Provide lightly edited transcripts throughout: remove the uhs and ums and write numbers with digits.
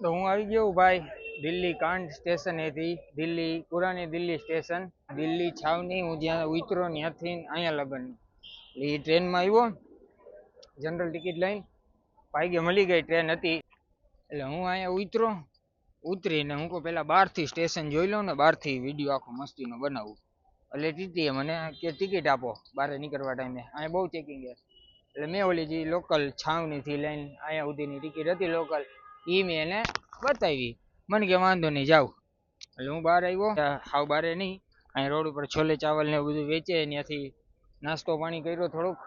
तो हूँ आई गयो भाई दिल्ली कांड स्टेशन थी दिल्ली पुरानी दिल्ली स्टेशन दिल्ली छावनी हूँ ज्यादा उतरो थी अँ लगन ट्रेन में आव्यो जनरल टिकट लई भाग्य मળી गई ट्रेन थी એટલે હું અહીંયા ઉતરો ઉતરીને હું પેલા બહારથી સ્ટેશન જોઈ લઉં ને બહારથી વિડીયો આખો મસ્તીનો બનાવું એટલે ટીટીએ મને કે ટિકિટ આપો બહાર નીકળવા ટાઈમે અહીંયા બહુ ચેકિંગ છે એટલે મેં ઓલી જે લોકલ છાવણીથી લઈને અહીંયા સુધીની ટિકિટ હતી લોકલ એ મેં એને બતાવી મને કે વાંધો નહીં જાવ એટલે હું બહાર આવ્યો હાવ બારે નહીં અહીંયા રોડ ઉપર છોલે ચાવલ ને બધું વેચે ત્યાંથી નાસ્તો પાણી કર્યો થોડુંક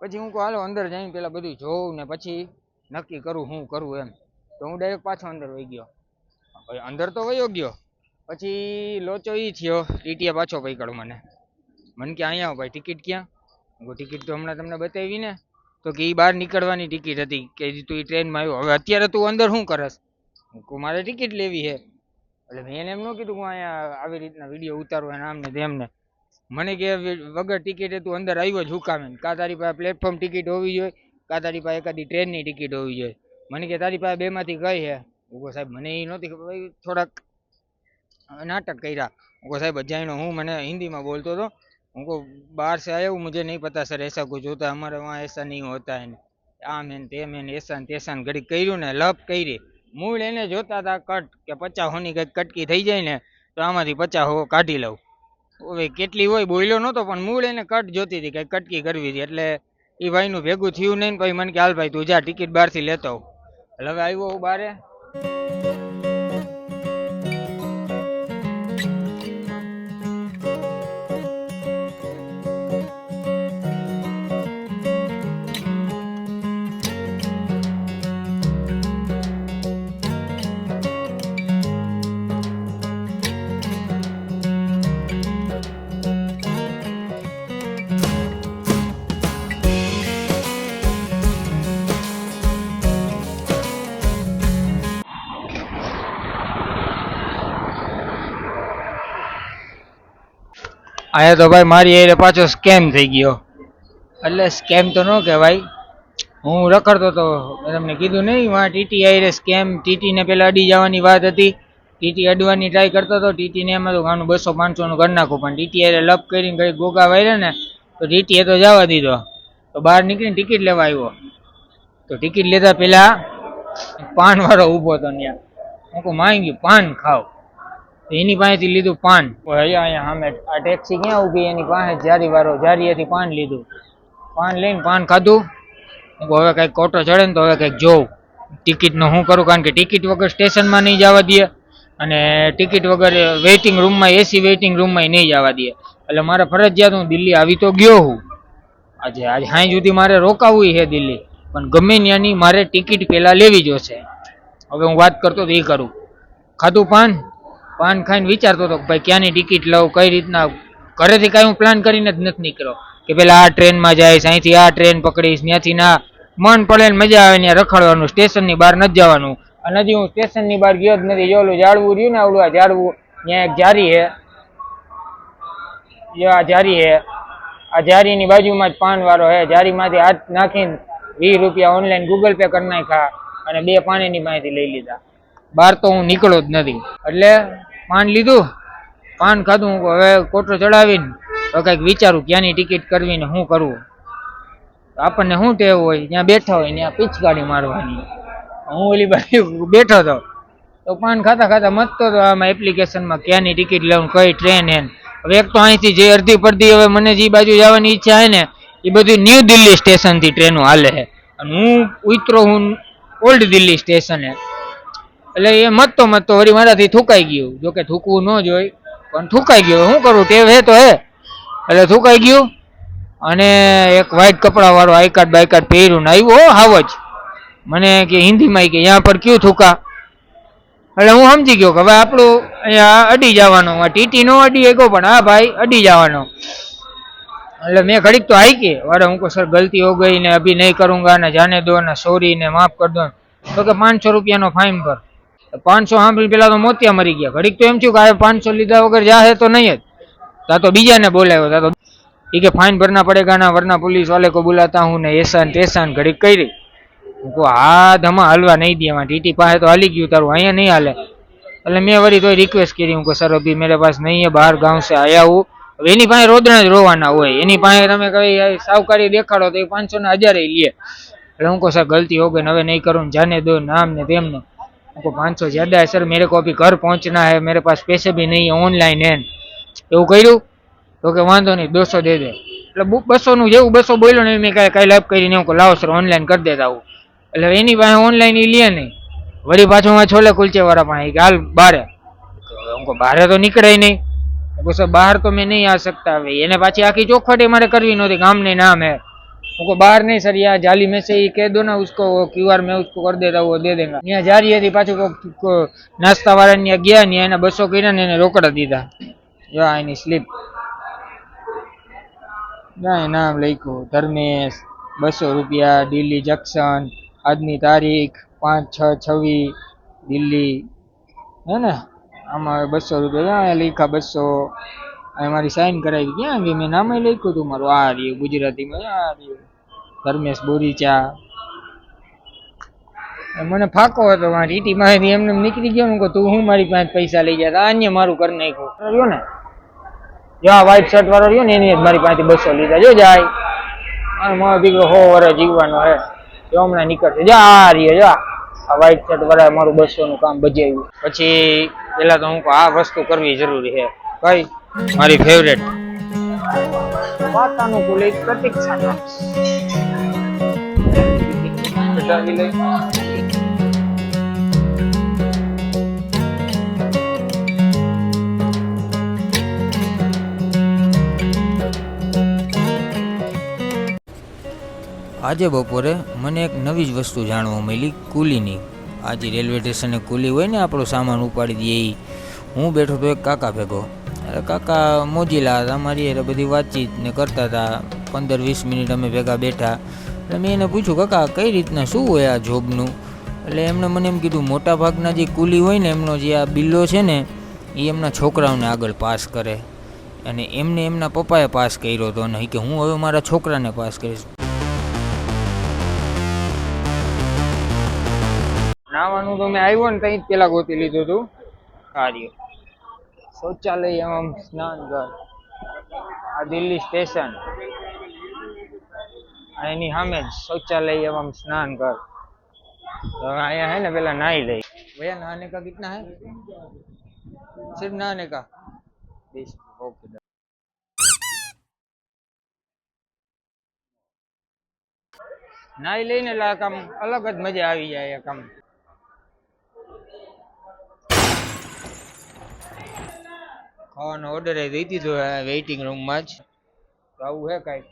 પછી હું કહું હાલો અંદર જઈને પેલા બધું જોઉં ને પછી નક્કી કરું હું કરું એમ તો હું ડાયરેક્ટ પાછો અંદર વહી ગયો અંદર તો વયો ગયો પછી લોચો એ થયો ટીટીએ પાછો પકડ્યો મને કે અહીંયા આવો ભાઈ ટિકિટ ક્યાં ટિકિટ તો હમણાં તમને બતાવી ને તો કે એ બહાર નીકળવાની ટિકિટ હતી કે તું એ ટ્રેનમાં આવ્યો હવે અત્યારે તું અંદર શું કરસ મારે ટિકિટ લેવી છે એટલે મેં એને એમ ન કીધું હું અહીંયા આવી રીતના વિડીયો ઉતારું એને આમને તેમને મને કે વગર ટિકિટે તું અંદર આવ્યો જ હુકામે કાં તારી પાસે પ્લેટફોર્મ ટિકિટ હોવી જોઈએ કાં તારી પાસે એકાદી ટ્રેનની ટિકિટ હોવી જોઈએ મને કે તારી પાસે બેમાંથી કઈ છે હું સાહેબ મને એ નહોતી ખબર થોડાક नाटक કર્યા હું साहब जानो हूँ मैंने हिंदी में बोलतो तो उनको बाहर से आया हूँ मुझे नहीं पता सर ऐसा कुछ होता है हमारे वहाँ ऐसा नहीं होता है आम है तेम है ऐसा तेसा घड़ी कर्યું ने लप करी मूल एने जोता था कट के 50 होनी कई कटकी थी जाए ने तो आमांथी 50 हो काढी लऊं હવે કેટલી હોય બોલ્યો નતો પણ મૂળ એને કટ જોતી હતી કઈ કટકી કરવી હતી એટલે એ ભાઈનું ભેગું થયું નહીં પછી મને કે હાલ ભાઈ તું જા ટિકિટ બહારથી લેતો એટલે હવે આવ્યો હું બારે आया तो भाई मारी ए पाछो स्केम थी गयो એટલે સ્કેમ તો ન કહેવાય હું રખડતો તો મેં તમને કીધું નહીં વहाँ ટીટી आई रे સ્કેમ ટીટી ને પેલા અડી જવાની વાત હતી ટીટી અડવાની ટ્રાય કરતો તો ટીટી ને એમ તો ગાનું 200 500 નું કરી નાખું પણ ટીટી આરે લપ કરીને કઈ ગોગા વાયરે ને તો ટીટી એ તો જવા દીધો તો બહાર નીકળીને ટિકિટ લેવા આવ્યો તો ટિકિટ લેતા પેલા પાન વાળો ઊભો તો ત્યાં હું કહું માંગી પાન ખાવ એની પાસેથી લીધું પાન અહીંયા સામે આ ટેક્સી ક્યાં ઊભી એની પાસે જારી વાળો જારીએથી પાન લીધું પાન લઈને પાન ખાધું હવે કંઈક કોટો ચડે ને તો હવે કંઈક જોઉં ટિકિટનું શું કરું કારણ કે ટિકિટ વગર સ્ટેશનમાં નહીં જવા દે અને ટિકિટ વગર વેઇટિંગ રૂમમાં એસી વેઇટિંગ રૂમમાં નહીં જવા દે એટલે મારે ફરજિયાત હું દિલ્હી આવી તો ગયો હું આજે સાંજ સુધી મારે રોકાવું છે દિલ્હી પણ ગમે ત્યાંની મારે ટિકિટ પહેલાં લેવી જોશે હવે હું વાત કરતો તો એ કરું ખાધું પાન ખાઈને વિચારતો હતો કે ભાઈ ક્યાંની ટિકિટ લઉં કઈ રીતના ઘરેથી કાંઈ હું પ્લાન કરીને જ નથી નીકળ્યો કે પેલા આ ટ્રેનમાં જઈશ અહીંથી આ ટ્રેન પકડીશ ત્યાંથી ના મન પડે ને મજા આવે ત્યાં રખડવાનું સ્ટેશનની બહાર નથી જવાનું અને હજી હું સ્ટેશનની બહાર ગયો જ નથી જો ઓલું ઝાડવું રહ્યું ને ઓલું આ ઝાડવું ત્યાં એક જારી છે આ જારી છે આ જારીની બાજુમાં જ પાન વાળો છે જારીમાંથી હાથ નાખીને 20 રૂપિયા ઓનલાઈન ગૂગલ પે કરી નાખ્યા અને 2 પાણીની માહિતી લઈ લીધા બહાર તો હું નીકળો જ નથી એટલે પાન લીધું પાન ખાધું હવે કોટરો ચડાવીને તો કંઈક વિચારું ક્યાંની ટિકિટ કરવી ને શું કરવું આપણને શું ટેવ હોય ત્યાં બેઠા હોય ત્યાં પીચકાડી મારવાની હું ઓલી બાજુ બેઠો હતો તો પાન ખાતા ખાતા મતતો હતો આમાં એપ્લિકેશનમાં ક્યાંની ટિકિટ લેવું કઈ ટ્રેન હે હવે એક તો અહીંથી જે અડધી પડધી હવે મને જે બાજુ જવાની ઈચ્છા છે ને એ બધી ન્યૂ દિલ્હી સ્ટેશનથી ટ્રેનો હાલે છે અને હું ઉતરો હું ઓલ્ડ દિલ્હી સ્ટેશને એટલે એ મતતો વળી મારાથી થૂકાઈ ગયું જોકે થૂકવું ન જોઈએ પણ થૂકાઈ ગયો શું કરું ટેવ હે તો હે એટલે થૂકાઈ ગયું અને એક વ્હાઈટ કપડા વાળો આઈ કાર્ડ બાઈ કાર્ડ પહેર્યું ને આવ્યો હાવ જ મને કે હિન્દીમાં કે यहाँ पर क्यों थूका એટલે હું સમજી ગયો કે હવે આપણું અહીંયા અડી જવાનું ટીટી નો અડી ગયો પણ હા ભાઈ અડી જવાનો એટલે મેં ઘડીક તો હાઈકી વારે હું કહું સર ગલતી હો ગઈ ને અભી નહીં કरूंगा ને જાને દો ને સોરી ને માફ કર દો તો કે 500 રૂપિયાનો ફાઇન ભર 500 સાંભળી પેલા તો મોતિયા મરી ગયા ઘડીક તો એમ થયું કે આ 500 લીધા વગર જાહે તો નહીં જ તા તો બીજાને બોલાવ્યો તા તો એ કે फाइन भरना पड़ेगा ना वरना पुलिस वाले को बुलाता हूँ ने ऐसा तेसा घड़ी करी હું કહું હા ધમા હાલવા નહીં દે, એમાં ટીટી પાસે તો હાલી ગયું તારું, અહીંયા નહીં હાલે. એટલે મેં વળી તો રિક્વેસ્ટ કરી, હું કહું સર અભી મેરે પાસ નહીં હે, બહાર ગાંવ સે આયા હું. હવે એની પાસે રોદણા જ રોવાના હોય, એની પાસે તમે કઈ સાવકારી દેખાડો તો એ 500 ને 1000 લે. એટલે હું કહું સર गलती हो गई, હવે नहीं करूँ, जाने दो नाम ने तेमने. हमको 500 ज्यादा है सर, मेरे को अभी घर पहुंचना है, मेरे पास पैसे भी नहीं है, ऑनलाइन है. એવું કર્યું તો કે વાંધો નહીં 200 દે દે. એટલે 200 નું જેવું 200 બોલ્યો ને મેં કઈ લાભ કરીને હું લાવો સર ઓનલાઈન કરી દેતા હું. એટલે એની પાસે ઓનલાઈન ઈ લે નહીં, વળી પાછું છોલે કુલચે વાળા પાસે હાલ બારે. हमको बाहर तो निकले ही नहीं, सर बाहर तो मैं नहीं आ सकता. એને પાછી આખી ચોખવટ મારે કરવી નહોતી, ગામ ને નામ है. उनको बाहर नहीं सर, यहाँ जाली में से ही कह दो ना उसको, क्यूआर में उसको कर देता वो दे देगा. यहाँ जा रही थी पाछू को नाश्ता वाला ने गया ने एना 200 કર્યા ને એને રોકડા દીધા. જો એની સ્લીપ ના નામ લખ્યું ધર્મેશ, 200 રૂપિયા, દિલ્હી જંક્શન, આજની તારીખ 5/6/26 દિલ્હી, હે ને. આમાં 200 રૂપિયા લખ્યા 200. અહીં મારી સાઈન કરાવી, ક્યાં ગઈ મેં નામ લખ્યું હતું મારું, આ રહ્યું ગુજરાતીમાં, આ રહ્યું ધર્મેશ બોરીચા. મને ફાકો હતો ટીટી માંથી, એમને નીકળી ગયો ને, તું હું મારી પાસે પૈસા લઈ જતા, અન્ય મારું કરી નાખ્યું રહ્યો ને. જો આ વ્હાઈટ શર્ટ વાળો રહ્યો ને એની મારી પાસેથી 200 લીધા. જો જાય મારો દીકરો 100 વર્ષ જીવવાનો હે, જો હમણાં નીકળશે. જો આ રહ્યો, જો આ વ્હાઈટ શર્ટ વાળા મારું 200 નું કામ બજાવ્યું. પછી પેલા તો હું આ વસ્તુ કરવી જરૂરી છે, કઈ મારી ફેવરેટ વાતાનુકૂલિત પ્રતીક્ષા. આજે બપોરે મને એક નવી જ વસ્તુ જાણવા મળી, કુલીની. આજે રેલવે સ્ટેશને કુલી હોય ને, આપણો સામાન ઉપાડી દઈએ એ. હું બેઠો તો એક કાકા ભેગો. અરે કાકા મોજીલા હતા, અમારી એ બધી વાતચીત ને કરતા હતા. 15-20 મિનિટ અમે ભેગા બેઠા. એટલે મેં એને પૂછ્યું કાકા કઈ રીતના શું હોય આ જોબનું. એટલે એમણે મને એમ કીધું મોટા ભાગના જે કુલી હોય ને એમનો જે આ બિલ્લો છે ને એ એમના છોકરાઓને આગળ પાસ કરે, અને એમને એમના પપ્પાએ પાસ કર્યો હતો, અને કે હું હવે મારા છોકરાને પાસ કરીશ. નાવાનું તો મેં આવ્યો ને તઈ પેલા ગોતી લીધું હતું. કાર્ય શૌચાલય એવં સ્નાન ઘર, આ દિલ્હી સ્ટેશન, એની સામે જ શૌચાલય एवं स्नान घर. तो आया है ना पहला नहा ही ले. भैया नहाने का कितना है? सिर्फ नहाने का 20. ओके. નાઈ લઈને કામ અલગ જ મજા આવી જાય. કામ ખાવાનો ઓર્ડર દઈ દીધો વેઇટિંગ રૂમમાં જ. આવું હે કઈક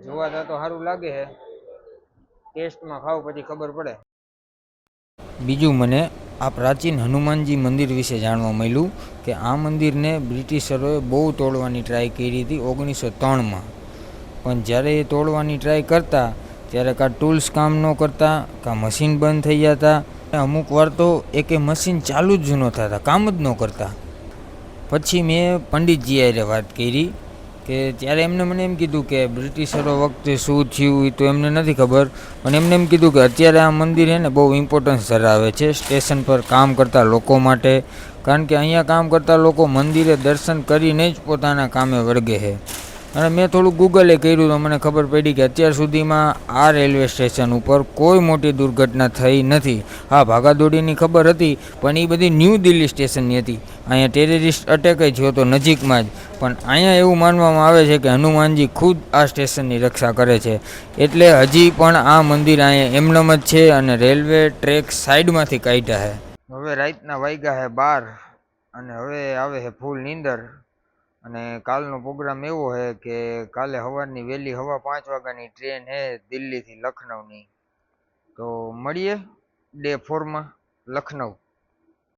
જોવા તો સારું લાગે છે, ટેસ્ટમાં ખાવ પછી ખબર પડે. બીજું મને આ પ્રાચીન હનુમાનજી મંદિર વિશે જાણવા મળ્યું કે આ મંદિરને બ્રિટિશરોએ બહુ તોડવાની ટ્રાય કરી હતી 1903માં. પણ જ્યારે એ તોડવાની ટ્રાય કરતા ત્યારે કાં ટૂલ્સ કામ ન કરતા, કાં મશીન બંધ થઈ જતા. અમુક વાર તો એકે મશીન ચાલુ જ ન થતા, કામ જ ન કરતા. પછી મેં પંડિતજી હારે વાત કરી કે ત્યારે એમને મને એમ કીધું કે બ્રિટિશરો વખતે શું થયું એ તો એમને નથી ખબર, પણ એમને એમ કીધું કે અત્યારે આ મંદિર છે ને બહુ ઇમ્પોર્ટન્સ ધરાવે છે સ્ટેશન પર કામ કરતા લોકો માટે. કારણ કે અહીંયા કામ કરતા લોકો મંદિરે દર્શન કરીને જ પોતાના કામે વળગે છે. અને મેં થોડું ગૂગલે કર્યું તો મને ખબર પડી કે અત્યાર સુધીમાં આ રેલવે સ્ટેશન ઉપર કોઈ મોટી દુર્ઘટના થઈ નથી. હા, ભાગાદોડીની ખબર હતી પણ એ બધી ન્યૂ દિલ્હી સ્ટેશનની હતી. અહીંયા ટેરરિસ્ટ અટેક થયો હતો નજીકમાં જ. પણ અહીંયા એવું માનવામાં આવે છે કે હનુમાનજી ખુદ આ સ્ટેશનની રક્ષા કરે છે, એટલે હજી પણ આ મંદિર અહીંયા એમનેમ જ છે અને રેલવે ટ્રેક સાઈડમાંથી કાઢ્યા છે. હવે રાતના વાગ્યા છે 12 અને હવે આવે છે ફૂલ નીંદર. અને કાલનો પ્રોગ્રામ એવો છે કે કાલે સવારની વહેલી 5:15 વાગ્યાની ટ્રેન છે દિલ્હીથી લખનઉની. તો મળીએ ડે 4માં લખનઉ.